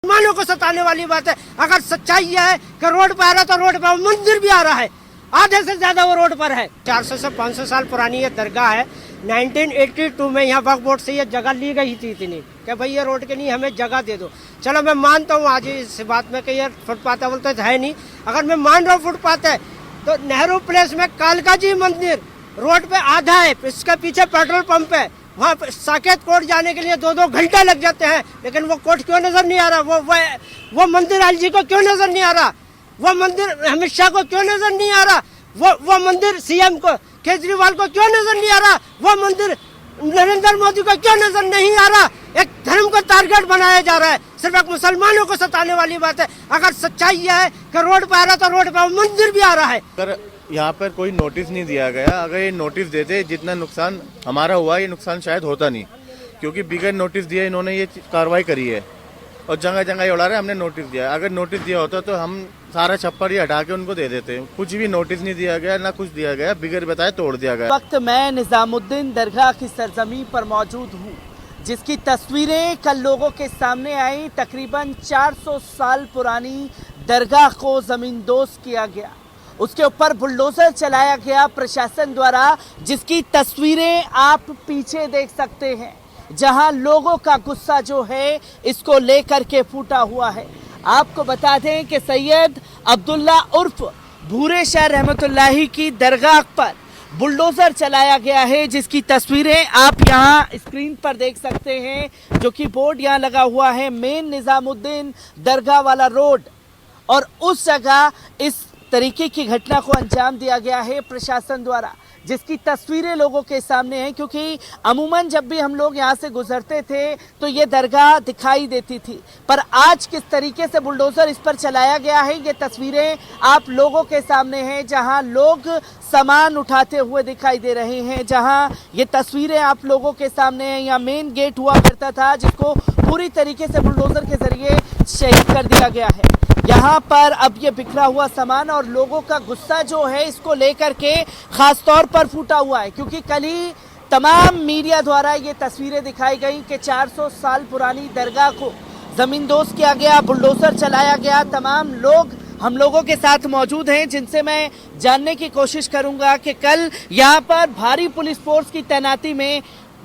मुसलमानों को सताने वाली बात है। अगर सच्चाई यह है कि रोड पर आ रहा तो रोड पर मंदिर भी आ रहा है, आधे से ज्यादा वो रोड पर है। 400 से 500 साल पुरानी ये दरगाह है। 1982 में यहाँ वक्फ बोर्ड से ये जगह ली गई थी इतनी कि भाई ये रोड के नहीं हमें जगह दे दो। चलो मैं मानता हूँ आज इस बात में कि ये फुटपाथ है, बोलते है नहीं। अगर मैं मान रहा हूँ फुटपाथ है तो नेहरू प्लेस में कालका जी मंदिर रोड पे आधा है, इसके पीछे पेट्रोल पंप है, वहाँ साकेत कोर्ट जाने के लिए 2-2 घंटे लग जाते हैं, लेकिन वो कोर्ट क्यों नजर नहीं आ रहा? वो मंदिर लाल जी को क्यों नजर नहीं आ रहा? वो मंदिर अमित शाह को क्यों नजर नहीं आ रहा? वो मंदिर सीएम को केजरीवाल को क्यों नजर नहीं आ रहा? वो मंदिर नरेंद्र मोदी को क्यों नजर नहीं आ रहा? एक धर्म को टारगेट बनाया जा रहा है, सिर्फ एक मुसलमानों को सताने वाली बात है। अगर सच्चाई यह है कि रोड पर आ रहा तो रोड पर मंदिर भी आ रहा है। अगर यहाँ पर कोई नोटिस नहीं दिया गया, अगर ये नोटिस देते जितना नुकसान हमारा हुआ ये नुकसान शायद होता नहीं, क्योंकि बिगैर नोटिस दिए इन्होंने ये कार्रवाई करी है और जगह जगह ये उड़ा रहे हमने नोटिस दिया। अगर नोटिस दिया होता तो हम सारा छप्पर ये हटा के उनको दे देते। कुछ भी नोटिस नहीं दिया गया, ना कुछ दिया गया, बिगैर बताए तोड़ दिया गया। वक्त मैं निजामुद्दीन दरगाह की सरजमी पर मौजूद हूँ, जिसकी तस्वीरें कल लोगों के सामने आई। तकरीबन 400 साल पुरानी दरगाह को जमींदोज किया गया, उसके ऊपर बुलडोजर चलाया गया प्रशासन द्वारा, जिसकी तस्वीरें आप पीछे देख सकते हैं, जहां लोगों का गुस्सा जो है इसको लेकर के फूटा हुआ है। आपको बता दें कि सैयद अब्दुल्ला उर्फ भूरे शाह रहमतुल्लाही की दरगाह पर बुलडोजर चलाया गया है, जिसकी तस्वीरें आप यहां स्क्रीन पर देख सकते हैं, जो कि बोर्ड यहां लगा हुआ है, मेन निजामुद्दीन दरगाह वाला रोड। और उस जगह इस तरीके की घटना को अंजाम दिया गया है प्रशासन द्वारा, जिसकी तस्वीरें लोगों के सामने हैं। क्योंकि अमूमन जब भी हम लोग यहाँ से गुजरते थे तो ये दरगाह दिखाई देती थी, पर आज किस तरीके से बुलडोजर इस पर चलाया गया है, ये तस्वीरें आप लोगों के सामने हैं, जहां लोग सामान उठाते हुए दिखाई दे रहे हैं। जहां ये तस्वीरें आप लोगों के सामने हैं, यहाँ मेन गेट हुआ करता था, जिसको पूरी तरीके से बुलडोजर के जरिए शहीद कर दिया गया है। यहाँ पर अब ये बिखरा हुआ सामान और लोगों का गुस्सा जो है इसको लेकर के खास तौर पर फूटा हुआ है, क्योंकि कल ही तमाम मीडिया द्वारा ये तस्वीरें दिखाई गई कि 400 साल पुरानी दरगाह को जमींदोज किया गया, बुलडोजर चलाया गया। तमाम लोग हम लोगों के साथ मौजूद हैं, जिनसे मैं जानने की कोशिश करूंगा कि कल यहाँ पर भारी पुलिस फोर्स की तैनाती में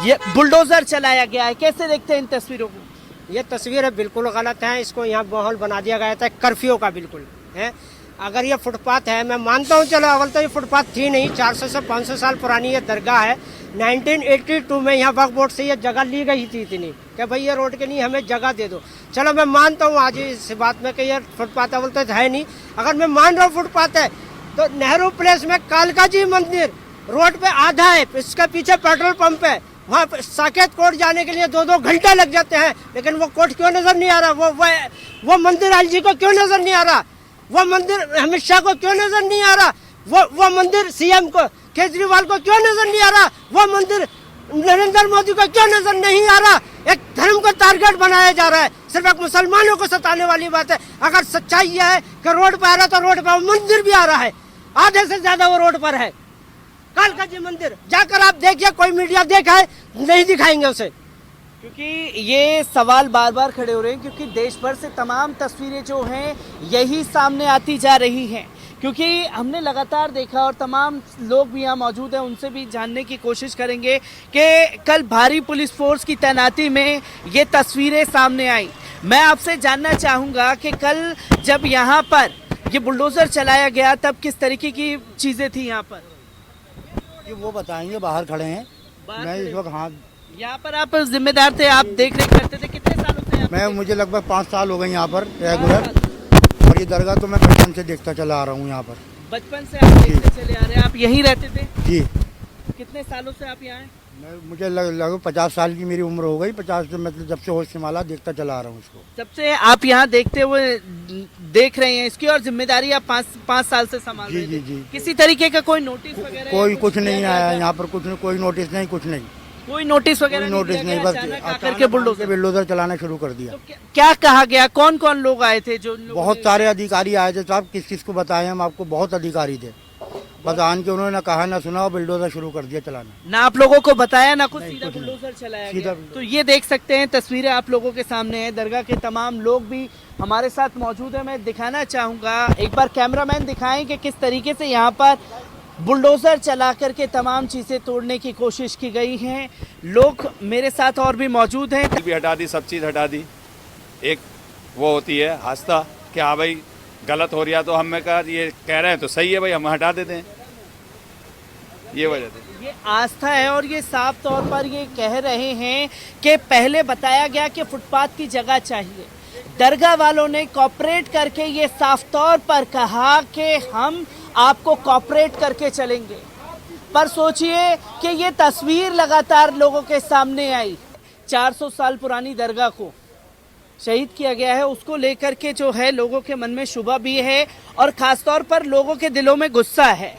ये बुलडोजर चलाया गया है, कैसे देखते हैं इन तस्वीरों को? ये तस्वीरें बिल्कुल गलत हैं, इसको यहाँ माहौल बना दिया गया था कर्फ्यू का बिल्कुल है। अगर ये फुटपाथ है, मैं मानता हूँ, चलो अवल तो ये फुटपाथ थी नहीं, 400 से 500 साल पुरानी ये दरगाह है। 1982 में यहाँ वक्फ बोर्ड से ये जगह ली गई थी इतनी कि भाई ये रोड के नहीं हमें जगह दे दो। चलो मैं मानता हूँ आज इस बात में कि ये फुटपाथ अवल तो है नहीं। अगर मैं मान रहा हूँ फुटपाथ है तो नेहरू प्लेस में कालका जी मंदिर रोड पे आधा है, इसके पीछे पेट्रोल पंप है, वहाँ साकेत कोर्ट जाने के लिए 2-2 घंटे लग जाते हैं, लेकिन वो कोर्ट क्यों नजर नहीं आ रहा? वो मंदिर लाल जी को क्यों नजर नहीं आ रहा? वो मंदिर अमित शाह को क्यों नजर नहीं आ रहा? वो मंदिर सीएम को केजरीवाल को क्यों नजर नहीं आ रहा? वो मंदिर नरेंद्र मोदी को क्यों नजर नहीं आ रहा? एक धर्म को टारगेट बनाया जा रहा है, सिर्फ एक मुसलमानों को सताने वाली बात है। अगर सच्चाई यह है कि रोड पर आ रहा तो रोड पर मंदिर भी आ रहा है, आधे से ज्यादा वो रोड पर है। कालका जी मंदिर जाकर आप देखिए, कोई मीडिया देखा है? नहीं दिखाएंगे उसे। क्योंकि ये सवाल बार बार खड़े हो रहे हैं, क्योंकि देश भर से तमाम तस्वीरें जो हैं यही सामने आती जा रही हैं। क्योंकि हमने लगातार देखा और तमाम लोग भी यहाँ मौजूद हैं, उनसे भी जानने की कोशिश करेंगे कि कल भारी पुलिस फोर्स की तैनाती में ये तस्वीरें सामने आई। मैं आपसे जानना चाहूँगा कि कल जब यहाँ पर ये बुलडोजर चलाया गया तब किस तरीके की चीज़ें थी यहाँ पर? वो बताएंगे, बाहर खड़े हैं। मैं इस वक्त, हाँ, यहाँ पर आप जिम्मेदार थे, आप देख रेख करते थे, कितने सालों से? मैं मुझे लगभग 5 साल हो गए यहाँ पर रेगुलर, और ये दरगाह तो मैं बचपन से देखता चला आ रहा हूँ यहाँ पर। बचपन से आप देखते चले आ रहे हैं? आप यहीं रहते थे जी। कितने सालों से आप यहाँ हैं? मुझे लगभग 50 साल की मेरी उम्र हो गई। 50 से मतलब जब से होश संभाला देखता चला आ रहा हूँ इसको। जब से आप यहाँ देखते हुए देख रहे हैं इसकी, और जिम्मेदारी आप 5 साल से संभाल रहे थे। जी। किसी तरीके का कोई नोटिस वगैरह? कोई कुछ नहीं आया यहाँ पर, कोई नोटिस नहीं, कुछ नहीं, कोई नोटिस वगैरह नहीं, बस आकर के बुलडोजर चलाना शुरू कर दिया। तो क्या कहा गया? कौन कौन लोग आए थे? जो बहुत सारे अधिकारी आए थे साहब, किस किस को बताएं हम आपको, बहुत अधिकारी थे। बस आन के उन्होंने ना कहा ना सुना और बिल्डोजर शुरू कर दिया चलाना। ना आप लोगों को बताया ना कुछ, नहीं, सीधा कुछ नहीं। बुलडोजर चलाया सीधा गया। तो ये देख सकते हैं, तस्वीरें आप लोगों के सामने हैं। दरगाह के तमाम लोग भी हमारे साथ मौजूद है। मैं दिखाना चाहूँगा, एक बार कैमरामैन दिखाएं कि किस तरीके से यहाँ पर बुलडोजर चला करके तमाम चीज़ें तोड़ने की कोशिश की गई हैं। लोग मेरे साथ और भी मौजूद हैं। भी हटा दी, सब चीज़ हटा दी। एक वो होती है आस्था कि हाँ भाई गलत हो रहा, तो हमें कहा ये कह रहे हैं तो सही है भाई, हम हटा देते हैं, ये वजह थी। ये आस्था है और ये साफ तौर पर ये कह रहे हैं कि पहले बताया गया कि फुटपाथ की जगह चाहिए। दरगाह वालों ने कॉपरेट करके ये साफ तौर पर कहा कि हम आपको कॉपरेट करके चलेंगे। पर सोचिए कि ये तस्वीर लगातार लोगों के सामने आई। 400 साल पुरानी दरगाह को शहीद किया गया है, उसको लेकर के जो है लोगों के मन में शुबा भी है और ख़ासतौर पर लोगों के दिलों में गुस्सा है।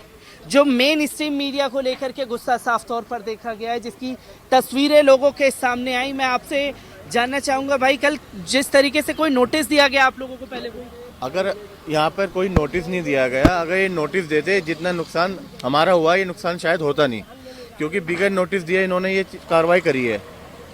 जो मेन स्ट्रीम मीडिया को लेकर के गुस्सा साफ तौर पर देखा गया है, जिसकी तस्वीरें लोगों के सामने आई। मैं आपसे जानना चाहूँगा भाई, कल जिस तरीके से कोई नोटिस दिया गया आप लोगों को, पहले कोई अगर यहाँ पर कोई नोटिस नहीं दिया गया, अगर ये नोटिस देते जितना नुकसान हमारा हुआ ये नुकसान शायद होता नहीं, क्योंकि बिगैर नोटिस दिए इन्होंने ये कार्रवाई करी है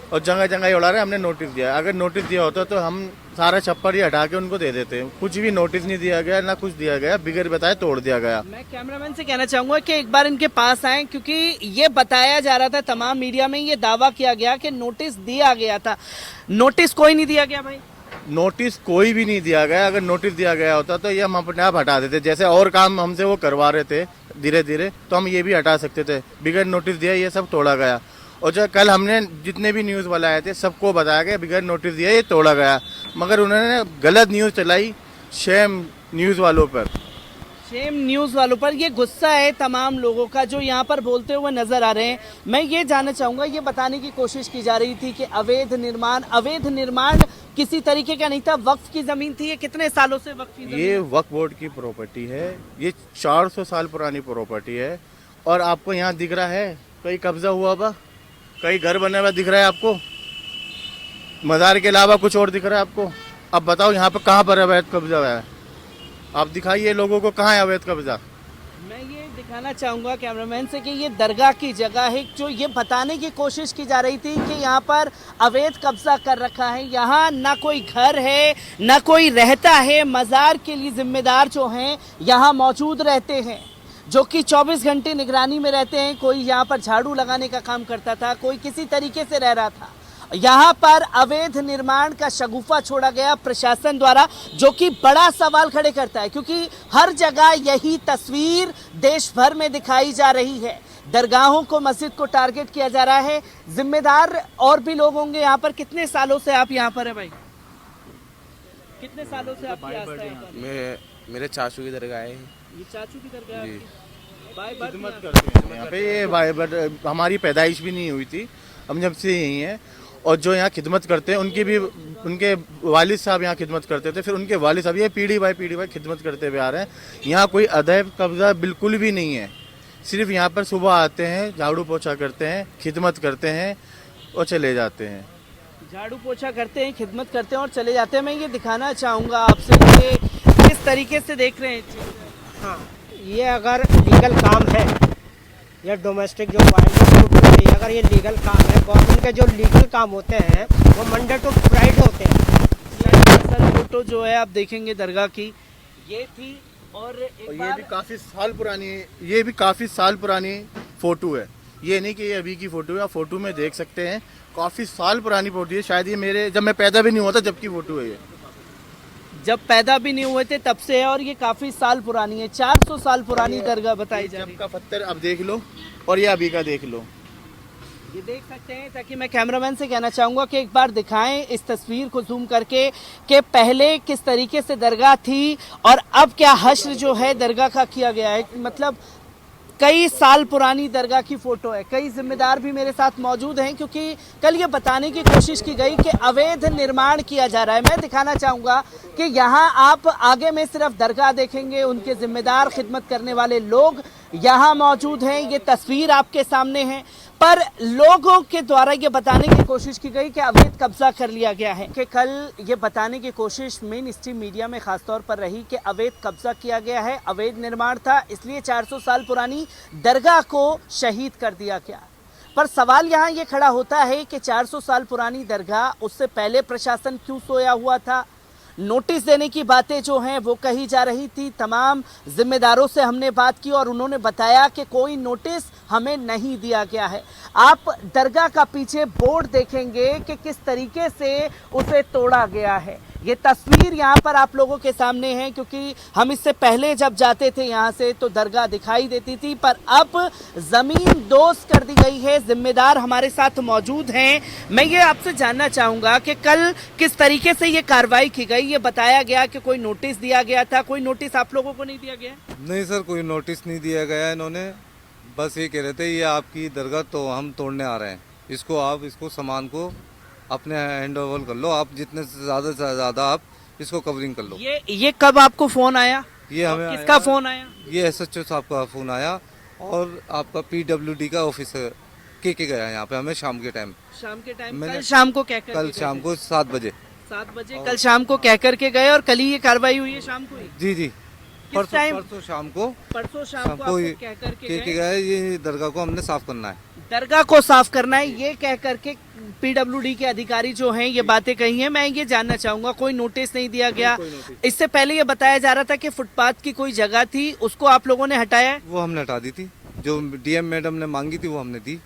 और जगह जगह ये उड़ा रहे हैं। हमने नोटिस दिया, अगर नोटिस दिया होता तो हम सारा छप्पर ही हटा के उनको दे देते। कुछ भी नोटिस नहीं दिया गया, ना कुछ दिया गया, बिगैर बताए तोड़ दिया गया। मैं कैमरामैन से कहना चाहूंगा कि एक बार इनके पास आए, क्योंकि ये बताया जा रहा था, तमाम मीडिया में ये दावा किया गया कि नोटिस दिया गया था। नोटिस कोई नहीं दिया गया भाई, नोटिस कोई भी नहीं दिया गया। अगर नोटिस दिया गया होता तो ये हम अपने आप हटा देते, जैसे और काम हमसे वो करवा रहे थे धीरे धीरे, तो हम ये भी हटा सकते थे। बिगैर नोटिस दिया ये सब तोड़ा गया। और जो कल हमने जितने भी न्यूज़ वाले आए थे सबको बताया गया बिगैर नोटिस दिया ये तोड़ा गया, मगर उन्होंने गलत न्यूज़ चलाई। शेम न्यूज़ वालों पर, शेम न्यूज़ वालों पर। ये गुस्सा है तमाम लोगों का जो यहाँ पर बोलते हुए नजर आ रहे हैं। मैं ये जानना चाहूँगा, ये बताने की कोशिश की जा रही थी कि अवैध निर्माण किसी तरीके का नहीं था, वक्फ की ज़मीन थी। ये कितने सालों से वक्फ की ज़मीन? ये वक्फ बोर्ड की प्रॉपर्टी है, ये 400 साल पुरानी प्रॉपर्टी है। और आपको यहाँ दिख रहा है कहीं कब्जा हुआ हुआ, कहीं घर बना हुआ दिख रहा है आपको, मज़ार के अलावा कुछ और दिख रहा है आपको? अब बताओ यहाँ पर कहाँ पर अवैध कब्जा है? आप दिखाइए लोगों को कहाँ है अवैध कब्जा। मैं ये दिखाना चाहूँगा कैमरामैन से कि ये दरगाह की जगह है, जो ये बताने की कोशिश की जा रही थी कि यहाँ पर अवैध कब्जा कर रखा है। यहाँ ना कोई घर है, ना कोई रहता है। मज़ार के लिए जिम्मेदार जो हैं यहाँ मौजूद रहते हैं, जो कि 24 घंटे निगरानी में रहते हैं। कोई यहाँ पर झाड़ू लगाने का काम करता था, कोई किसी तरीके से रह रहा था। यहाँ पर अवैध निर्माण का शगुफा छोड़ा गया प्रशासन द्वारा, जो कि बड़ा सवाल खड़े करता है, क्योंकि हर जगह यही तस्वीर देश भर में दिखाई जा रही है। दरगाहों को, मस्जिद को टारगेट किया जा रहा है। जिम्मेदार और भी लोग होंगे यहाँ पर। कितने सालों से आप यहाँ पर है भाई? कितने सालों से आपकी आस्था है यहाँ पर? मेरे चाचू की दरगाह है। ये चाचू की दरगाह है आपकी? बाय बाय खिदमत करते हैं यहाँ पे। ये हमारी पैदाइश भी नहीं हुई थी, हम जब से यहीं हैं। और जो यहाँ खिदमत करते हैं उनकी भी, उनके वालिद साहब यहाँ खिदमत करते थे, फिर उनके वालिद साहब, ये पीढ़ी बाय खिदमत करते हुए आ रहे हैं। यहाँ कोई अदैब कब्जा बिल्कुल भी नहीं है। सिर्फ यहाँ पर सुबह आते हैं, झाड़ू पोछा करते हैं, खिदमत करते हैं और चले जाते हैं। झाड़ू पोछा करते हैं, खिदमत करते हैं और चले जाते हैं। मैं ये दिखाना चाहूँगा आपसे कि किस तरीके से देख रहे हैं। हाँ, ये अगर लीगल काम है, या डोमेस्टिक जो वायलेंस है, अगर ये लीगल काम है, गवर्नमेंट के जो लीगल काम होते हैं वो मंडे टू फ्राइडे होते हैं। सर फोटो जो है आप देखेंगे दरगाह की, ये थी। और ये भी काफ़ी साल पुरानी, ये भी काफ़ी साल पुरानी फ़ोटो है। ये नहीं कि ये अभी की फ़ोटो है, आप फ़ोटो में देख सकते हैं काफ़ी साल पुरानी फ़ोटो है। शायद ये मेरे, जब मैं पैदा भी नहीं हुआ था जब की फ़ोटो है। ये जब पैदा भी नहीं हुए थे तब से है और ये काफ़ी साल पुरानी है। 400 साल पुरानी दरगाह बताई जा रही है। जब का पत्थर अब देख लो और ये अभी का देख लो। ये देख सकते हैं, ताकि मैं कैमरामैन से कहना चाहूँगा कि एक बार दिखाएं इस तस्वीर को जूम करके कि पहले किस तरीके से दरगाह थी और अब क्या हश्र जो है दरगाह का किया गया है। मतलब कई साल पुरानी दरगाह की फ़ोटो है। कई जिम्मेदार भी मेरे साथ मौजूद हैं, क्योंकि कल ये बताने की कोशिश की गई कि अवैध निर्माण किया जा रहा है। मैं दिखाना चाहूँगा कि यहाँ आप आगे में सिर्फ दरगाह देखेंगे, उनके जिम्मेदार, खिदमत करने वाले लोग यहाँ मौजूद हैं। ये तस्वीर आपके सामने है। पर लोगों के द्वारा ये बताने की कोशिश की गई कि अवैध कब्जा कर लिया गया है। कि कल ये बताने की कोशिश मेन स्ट्रीम मीडिया में खासतौर पर रही कि अवैध कब्जा किया गया है, अवैध निर्माण था, इसलिए 400 साल पुरानी दरगाह को शहीद कर दिया गया। पर सवाल यहाँ ये खड़ा होता है कि 400 साल पुरानी दरगाह, उससे पहले प्रशासन क्यों सोया हुआ था? नोटिस देने की बातें जो हैं वो कही जा रही थी। तमाम जिम्मेदारों से हमने बात की और उन्होंने बताया कि कोई नोटिस हमें नहीं दिया गया है। आप दरगाह का पीछे बोर्ड देखेंगे कि किस तरीके से उसे तोड़ा गया है। ये तस्वीर यहाँ पर आप लोगों के सामने है, क्योंकि हम इससे पहले जब जाते थे यहाँ से तो दरगाह दिखाई देती थी, पर अब जमीन दोस्त कर दी गई है। जिम्मेदार हमारे साथ मौजूद हैं। मैं ये आपसे जानना चाहूँगा कि कल किस तरीके से ये कार्रवाई की गई। ये बताया गया कि कोई नोटिस दिया गया था, कोई नोटिस आप लोगों को नहीं दिया गया? नहीं सर, कोई नोटिस नहीं दिया गया। इन्होंने बस ये कह रहे थे ये आपकी दरगाह तो हम तोड़ने आ रहे हैं, इसको सामान को अपने हैंड ओवर कर लो, आप जितने से ज़्यादा आप इसको कवरिंग कर लो। ये कब आपको फोन आया? ये हमें किसका फोन आया? ये SHO साहब का फ़ोन आया और आपका PWD का ऑफिसर के गया यहाँ पे हमें शाम के टाइम। कल शाम को कहकर कल शाम को 7 बजे 7 बजे कल शाम को कह करके गए और कल ही ये कार्रवाई हुई है शाम को ही? जी परसों शाम को परसों शाम को आपको कह करके गए ये दरगाह को हमने साफ करना है, दरगाह को साफ करना है, ये कह करके PWD के अधिकारी जो हैं ये बातें कही हैं। मैं ये जानना चाहूंगा, कोई नोटिस नहीं दिया गया? इससे पहले ये बताया जा रहा था कि फुटपाथ की कोई जगह थी, उसको आप लोगों ने हटाया है? वो हमने हटा दी थी। जो DM मैडम ने मांगी थी वो हमने दी।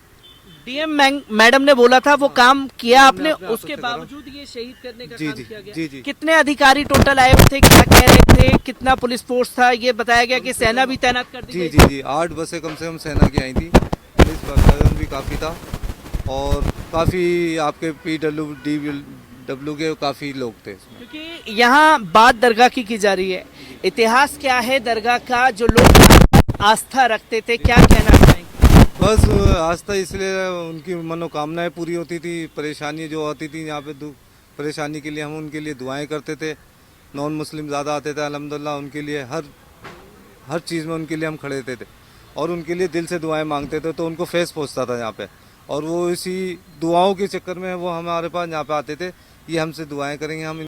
DM मैडम ने बोला था वो काम किया आपने, उसके बावजूद ये शहीद करने का काम किया गया। जी। कितने अधिकारी टोटल आए हुए थे, क्या कह रहे थे, कितना पुलिस फोर्स था? ये बताया गया कि सेना भी तैनात कर दी गई। जी 8 बसें कम से कम सेना की आई थी, पुलिस प्रशासन भी काफ़ी था और काफ़ी आपके PWD के काफ़ी लोग थे। क्योंकि यहाँ बात दरगाह की जा रही है, इतिहास क्या है दरगाह का, जो लोग आस्था रखते थे, क्या कहना चाहेंगे? बस आस्था इसलिए उनकी मनोकामनाएं पूरी होती थी, परेशानी जो आती थी यहाँ पे परेशानी के लिए हम उनके लिए दुआएं करते थे। नॉन मुस्लिम ज़्यादा आते थे, अल्हम्दुलिल्लाह उनके लिए हर चीज़ में उनके लिए हम खड़े थे और उनके लिए दिल से दुआएं मांगते थे, तो उनको फेस पहुँचता था यहाँ पे। और वो इसी दुआओं के चक्कर में वो हमारे पास यहाँ पे आते थे, ये हमसे दुआएं करेंगे, हम